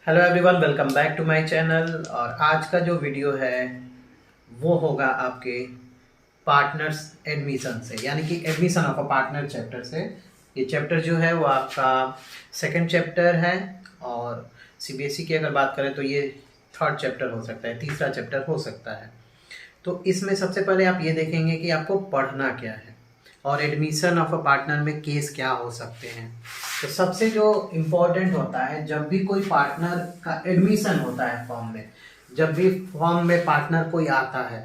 Hello everyone, welcome back to my channel. और आज का जो वीडियो है वो होगा आपके पार्टनर्स एडमिशन से, यानी कि admission of a partner chapter से। ये चैप्टर जो है वो आपका सेकंड चैप्टर है, और सीबीएसई की अगर बात करें तो ये थर्ड चैप्टर हो सकता है, तीसरा चैप्टर हो सकता है। तो इसमें सबसे पहले आप ये देखेंगे कि आपको पढ़ना क्या है और एडमिशन ऑफ अ पार्टनर में केस क्या हो सकते हैं। तो सबसे जो इम्पोर्टेंट होता है, जब भी कोई पार्टनर का एडमिशन होता है फॉर्म में, जब भी फॉर्म में पार्टनर कोई आता है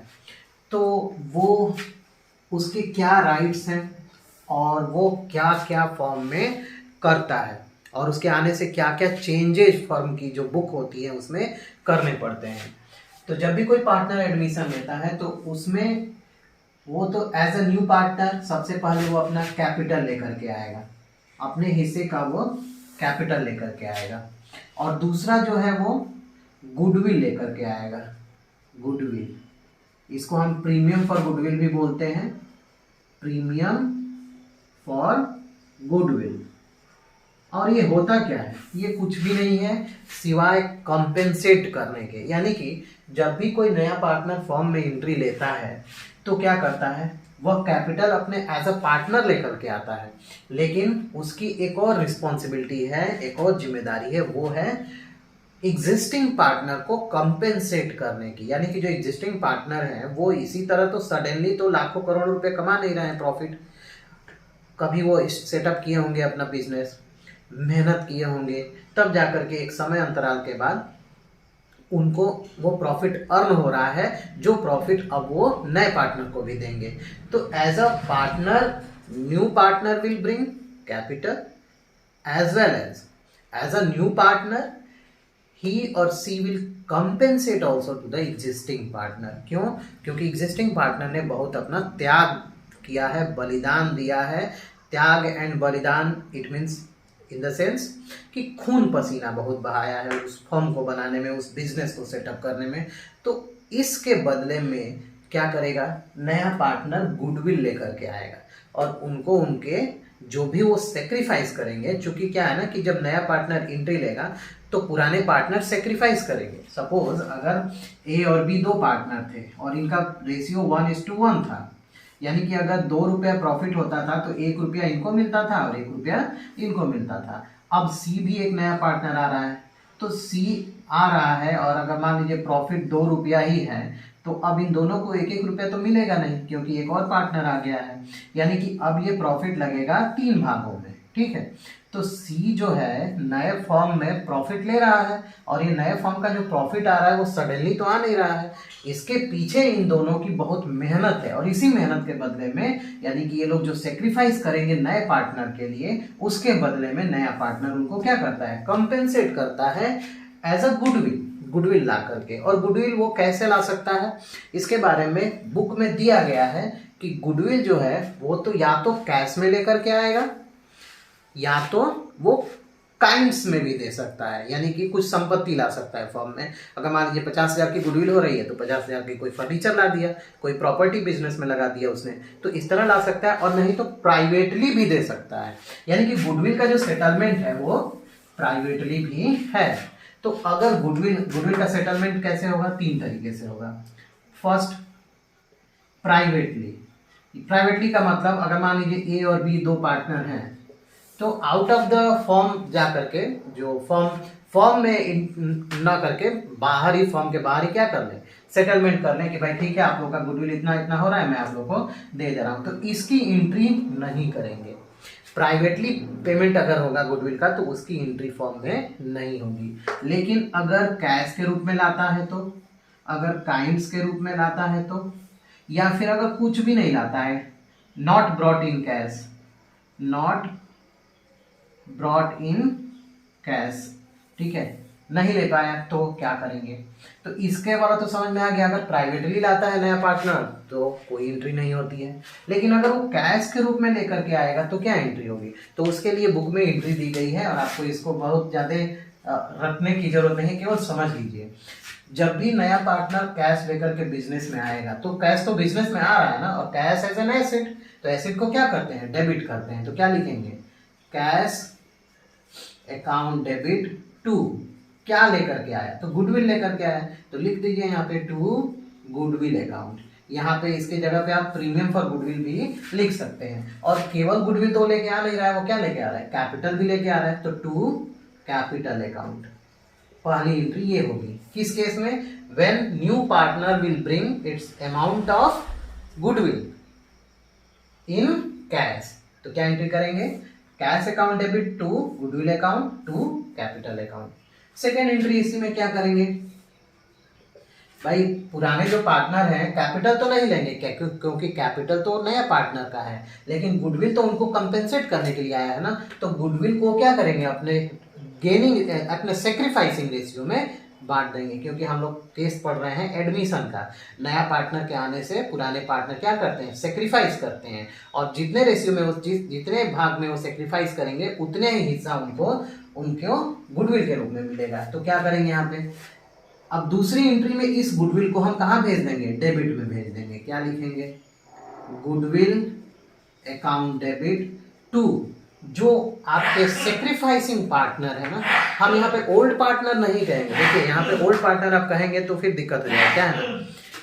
तो वो उसके क्या राइट्स हैं और वो क्या क्या फॉर्म में करता है, और उसके आने से क्या क्या चेंजेस फर्म की जो बुक होती है उसमें करने पड़ते हैं। तो जब भी कोई पार्टनर एडमिशन लेता है तो उसमें वो तो एज अ न्यू पार्टनर सबसे पहले वो अपना कैपिटल लेकर के आएगा, अपने हिस्से का वो कैपिटल लेकर के आएगा। और दूसरा जो है वो गुडविल लेकर के आएगा। गुडविल, इसको हम प्रीमियम फॉर गुडविल भी बोलते हैं, प्रीमियम फॉर गुडविल। और ये होता क्या है, ये कुछ भी नहीं है सिवाय कंपेंसेट करने के। यानी कि जब भी कोई नया पार्टनर फॉर्म में एंट्री लेता है तो क्या करता है, वह कैपिटल अपने एज अ पार्टनर लेकर के आता है, लेकिन उसकी एक और रिस्पॉन्सिबिलिटी है, एक और जिम्मेदारी है, वो है एग्जिस्टिंग पार्टनर को कंपेंसेट करने की। यानी कि जो एग्जिस्टिंग पार्टनर है वो इसी तरह तो सडनली तो लाखों करोड़ रुपए कमा नहीं रहे हैं प्रॉफिट। कभी वो सेटअप किए होंगे अपना बिजनेस, मेहनत किए होंगे, तब जाकर के एक समय अंतराल के बाद उनको वो प्रॉफिट अर्न हो रहा है, जो प्रॉफिट अब वो नए पार्टनर को भी देंगे। तो as a partner, new partner will bring capital as well as a new partner he or she will compensate also to the existing partner। क्यों? क्योंकि existing partner ने बहुत अपना त्याग किया है, बलिदान दिया है। त्याग एंड बलिदान it means in the sense कि खून पसीना बहुत बहाया है उस फर्म को बनाने में, उस बिजनेस को सेटअप करने में। तो इसके बदले में क्या करेगा, नया पार्टनर गुडविल लेकर के आएगा, और उनको उनके जो भी वो सेक्रीफाइस करेंगे, चूंकि क्या है ना कि जब नया पार्टनर एंट्री लेगा तो पुराने पार्टनर सेक्रीफाइस करेंगे। सपोज अगर ए और बी दो पार्टनर थे और इनका रेशियो 1:1 था, यानी कि अगर 2 रुपया प्रॉफिट होता था तो 1 रुपया इनको मिलता था और 1 रुपया इनको मिलता था। अब सी भी एक नया पार्टनर आ रहा है, तो सी आ रहा है और अगर मान लीजिए प्रॉफिट 2 रुपया ही है, तो अब इन दोनों को 1-1 रुपया तो मिलेगा नहीं, क्योंकि एक और पार्टनर आ गया है। यानी कि अब ये प्रॉफिट लगेगा 3 भागों में। ठीक है, तो सी जो है नए फॉर्म में प्रॉफिट ले रहा है, और ये नए फॉर्म का जो प्रॉफिट आ रहा है वो सडनली तो आ नहीं रहा है, इसके पीछे इन दोनों की बहुत मेहनत है। और इसी मेहनत के बदले में, यानी कि ये लोग जो सेक्रीफाइस करेंगे नए पार्टनर के लिए, उसके बदले में नया पार्टनर उनको क्या करता है, कंपेंसेट करता है एज अ गुडविल, गुडविल ला करके। और गुडविल वो कैसे ला सकता है, इसके बारे में बुक में दिया गया है कि गुडविल जो है वो तो या तो कैश में लेकर के आएगा, या तो वो काइंड्स में भी दे सकता है, यानी कि कुछ संपत्ति ला सकता है फॉर्म में। अगर मान लीजिए 50,000 की गुडविल हो रही है तो 50,000 की कोई फर्नीचर ला दिया, कोई प्रॉपर्टी बिजनेस में लगा दिया उसने, तो इस तरह ला सकता है। और नहीं तो प्राइवेटली भी दे सकता है, यानी कि गुडविल का जो सेटलमेंट है वो प्राइवेटली भी है। तो अगर गुडविल का सेटलमेंट कैसे होगा, 3 तरीके से होगा। First, privately. प्राइवेटली का मतलब अगर मान लीजिए ए और बी दो पार्टनर हैं, तो आउट ऑफ द फॉर्म जा करके, जो फॉर्म में ना करके बाहर ही, फॉर्म के बाहर ही क्या कर ले, सेटलमेंट कर ले कि भाई ठीक है आप लोग का गुडविल इतना इतना हो रहा है, मैं आप लोग को दे दे रहा हूं। तो इसकी एंट्री नहीं करेंगे। प्राइवेटली पेमेंट अगर होगा गुडविल का तो उसकी एंट्री फॉर्म में नहीं होगी। लेकिन अगर कैश के रूप में लाता है तो, अगर काइंड्स के रूप में लाता है तो, या फिर अगर कुछ भी नहीं लाता है, not brought in cash, not brought in cash, ठीक है, नहीं ले पाया तो क्या करेंगे। तो इसके वाला तो समझ में आ गया, अगर प्राइवेटली लाता है नया पार्टनर तो कोई एंट्री नहीं होती है, लेकिन अगर वो कैश के रूप में लेकर के आएगा तो क्या एंट्री होगी। तो उसके लिए बुक में एंट्री दी गई है, और आपको इसको बहुत ज़्यादा रखने की जरूरत नहीं, केवल समझ लीजिए। जब भी नया पार्टनर कैश लेकर के बिजनेस में आएगा, तो कैश तो बिजनेस में आ रहा है ना, और कैश एज एन एसेट, तो एसेट को क्या करते हैं, डेबिट करते हैं। तो क्या लिखेंगे, कैश अकाउंट डेबिट टू क्या लेकर के आया, तो गुडविल लेकर के आया, तो लिख दीजिए यहाँ पे टू गुडविल अकाउंट। यहाँ पे इसके जगह पे आप प्रीमियम फॉर गुडविल भी लिख सकते हैं। और केवल गुडविल तो लेके आ नहीं रहा है, वो क्या लेके आ रहा है, कैपिटल भी लेके आ रहा है, तो टू कैपिटल अकाउंट। पहली एंट्री ये होगी किस केस में, when new partner will bring its amount of goodwill in cash. तो क्या एंट्री करेंगे, cash account debit to goodwill account to capital account. Second entry इसी में क्या करेंगे भाई, पुराने जो पार्टनर हैं कैपिटल तो नहीं लेंगे क्योंकि कैपिटल तो नया पार्टनर का है, लेकिन गुडविल तो उनको कंपेंसेट करने के लिए आया है ना, तो गुडविल को क्या करेंगे, अपने गेनिंग अपने सेक्रीफाइसिंग रेशियो में बांट देंगे। क्योंकि हम लोग केस पढ़ रहे हैं एडमिशन का, नया पार्टनर के आने से पुराने पार्टनर क्या करते हैं, सेक्रीफाइस करते हैं, और जितने रेशियो में वो जितने भाग में वो सेक्रीफाइस करेंगे उतने ही हिस्सा उनको गुडविल के रूप में मिलेगा। तो क्या करेंगे यहाँ पे, अब दूसरी एंट्री में इस गुडविल को हम कहाँ भेज देंगे, डेबिट में भेज देंगे। क्या लिखेंगे, गुडविल अकाउंट डेबिट टू जो आपके सेक्रीफाइसिंग पार्टनर है ना, हम यहाँ पे ओल्ड पार्टनर नहीं कहेंगे। देखिए यहाँ पे ओल्ड पार्टनर आप कहेंगे तो फिर दिक्कत हो जाएगी। क्या है ना,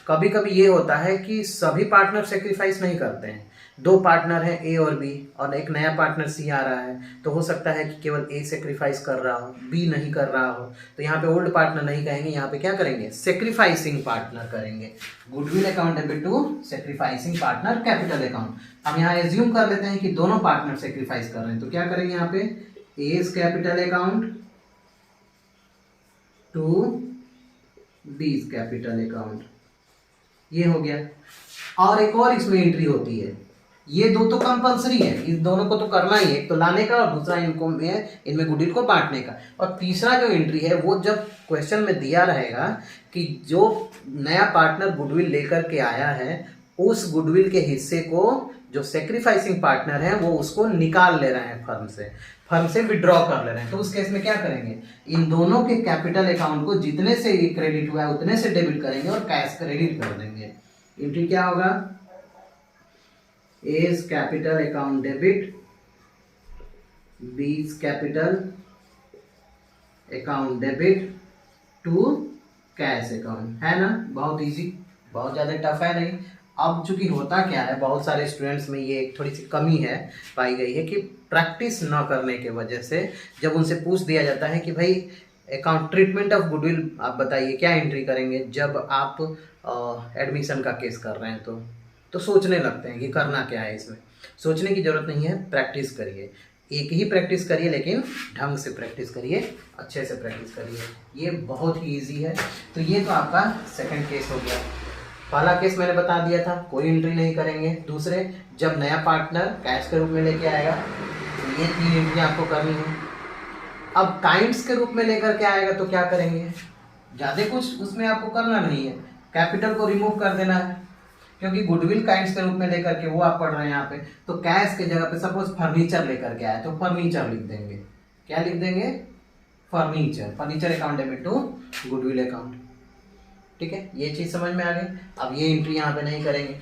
कभी कभी ये होता है कि सभी पार्टनर सेक्रीफाइस नहीं करते हैं, दो पार्टनर हैं ए और बी, और एक नया पार्टनर सी आ रहा है, तो हो सकता है कि केवल ए सेक्रीफाइस कर रहा हो, बी नहीं कर रहा हो, तो यहाँ पे ओल्ड पार्टनर नहीं कहेंगे, यहाँ पे क्या करेंगे, सेक्रीफाइसिंग पार्टनर करेंगे। Goodwill account debit to sacrificing partner capital account. हम यहाँ एज्यूम कर लेते हैं कि दोनों पार्टनर सेक्रीफाइस कर रहे हैं, तो क्या करेंगे यहाँ पे, A's capital account to B's capital account, ये हो गया। और एक और इसमें एंट्री होती है, ये दो तो कंपलसरी है, इस दोनों को तो करना ही है, एक तो लाने का और दूसरा इनमें गुडविल को बांटने का। और तीसरा जो एंट्री है वो जब क्वेश्चन में दिया रहेगा कि जो नया पार्टनर गुडविल लेकर के आया है उस गुडविल के हिस्से को जो सेक्रीफाइसिंग पार्टनर है वो उसको निकाल ले रहे हैं, फर्म से विड्रॉ कर ले रहे हैं, तो उस केस में क्या करेंगे, इन दोनों के कैपिटल अकाउंट को जितने से क्रेडिट हुआ है उतने से डेबिट करेंगे और कैश क्रेडिट कर देंगे। एंट्री क्या होगा, A's capital account debit B's capital account debit to cash account, है ना, बहुत इजी, बहुत ज़्यादा टफ है नहीं। अब चूंकि होता क्या है, बहुत सारे स्टूडेंट्स में ये एक थोड़ी सी कमी है पाई गई है कि प्रैक्टिस न करने के वजह से जब उनसे पूछ दिया जाता है कि भाई अकाउंट ट्रीटमेंट ऑफ गुडविल आप बताइए क्या एंट्री करेंगे जब आप एडमिशन का केस कर रहे हैं, तो सोचने लगते हैं कि करना क्या है। इसमें सोचने की ज़रूरत नहीं है, प्रैक्टिस करिए, एक ही प्रैक्टिस करिए लेकिन ढंग से प्रैक्टिस करिए, अच्छे से प्रैक्टिस करिए, ये बहुत ही इजी है। तो ये तो आपका सेकंड केस हो गया। पहला केस मैंने बता दिया था, कोई एंट्री नहीं करेंगे। दूसरे, जब नया पार्टनर कैश के रूप में लेके आएगा तो ये 3 एंट्री आपको करनी है। अब काइंड्स के रूप में लेकर के आएगा तो क्या करेंगे, ज़्यादा कुछ उसमें आपको करना नहीं है, कैपिटल को रिमूव कर देना है, क्योंकि गुडविल काइंड्स के रूप में लेकर के वो आप पढ़ रहे हैं यहाँ पे। तो कैश के जगह पे सपोज फर्नीचर लेकर के आए तो फर्नीचर लिख देंगे। क्या लिख देंगे, furniture account debit to goodwill account. ठीक है, ये चीज़ समझ में आ गई। अब ये एंट्री यहाँ पे नहीं करेंगे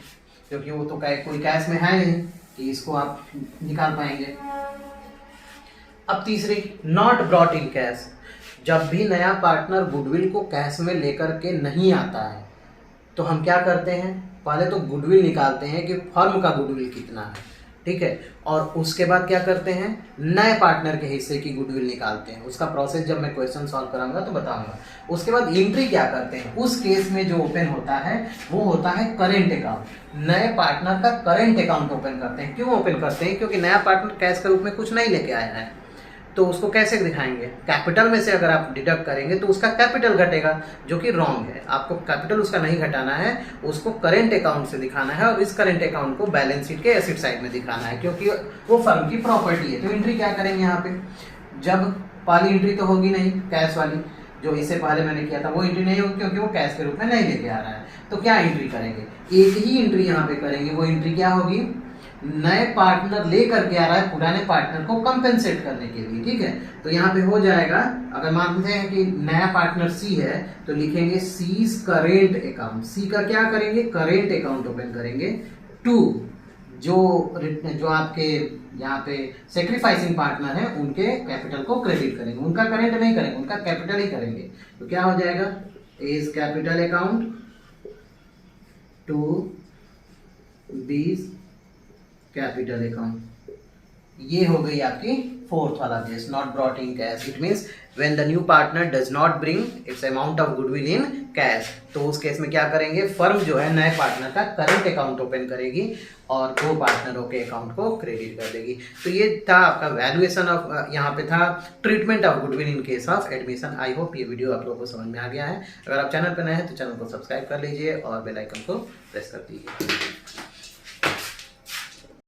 क्योंकि वो तो कोई कैश में है नहीं कि इसको आप निकाल पाएंगे। अब तीसरी, नॉट ब्रॉट इन कैश, जब भी नया पार्टनर गुडविल को कैश में लेकर के नहीं आता है तो हम क्या करते हैं, पहले तो गुडविल निकालते हैं कि फर्म का गुडविल कितना है, ठीक है, और उसके बाद क्या करते हैं, नए पार्टनर के हिस्से की गुडविल निकालते हैं। उसका प्रोसेस जब मैं क्वेश्चन सॉल्व कराऊंगा तो बताऊंगा। उसके बाद एंट्री क्या करते हैं, उस केस में जो ओपन होता है वो होता है करेंट अकाउंट। नए पार्टनर का करेंट अकाउंट ओपन करते हैं। क्यों ओपन करते हैं, क्योंकि नया पार्टनर कैश के रूप में कुछ नहीं लेके आया है, तो उसको कैसे दिखाएंगे, कैपिटल में से अगर आप डिडक्ट करेंगे तो उसका कैपिटल घटेगा, जो कि रॉन्ग है। आपको कैपिटल उसका नहीं घटाना है, उसको करेंट अकाउंट से दिखाना है, और इस करेंट अकाउंट को बैलेंस शीट के एसेट साइड में दिखाना है, क्योंकि वो फर्म की प्रॉपर्टी है। तो एंट्री क्या करेंगे यहाँ पे, जब पहली एंट्री तो होगी नहीं, कैश वाली जो इससे पहले मैंने किया था वो एंट्री नहीं होगी क्योंकि वो कैश के रूप में नहीं लेके आ रहा है। तो क्या एंट्री करेंगे, एक ही एंट्री यहाँ पे करेंगे। वो एंट्री क्या होगी, नए पार्टनर लेकर के आ रहा है पुराने पार्टनर को कंपेंसेट करने के लिए, ठीक है। तो यहाँ पे हो जाएगा, अगर मानते हैं कि नया पार्टनर सी है तो लिखेंगे सीज करेंट अकाउंट। सी का क्या करेंगे, करेंट अकाउंट ओपन करेंगे टू जो आपके यहाँ पे सेक्रीफाइसिंग पार्टनर है उनके कैपिटल को क्रेडिट करेंगे, उनका करेंट नहीं करेंगे, उनका कैपिटल ही करेंगे। तो क्या हो जाएगा, A's capital account to B's capital account. ये हो गई आपकी फोर्थ वाला case, not brought in cash. It means when the new partner does not bring its amount of goodwill in cash, तो उस केस में क्या करेंगे, फर्म जो है नए पार्टनर का करंट अकाउंट ओपन करेगी और दो पार्टनरों के अकाउंट को क्रेडिट कर देगी। तो ये था आपका वैल्यूएशन ऑफ, यहाँ पे था treatment of goodwill in case of admission. I hope ये वीडियो आप लोगों को समझ में आ गया है। अगर आप चैनल पर नए हैं तो चैनल को सब्सक्राइब कर लीजिए और बेल आइकन को प्रेस कर दीजिए।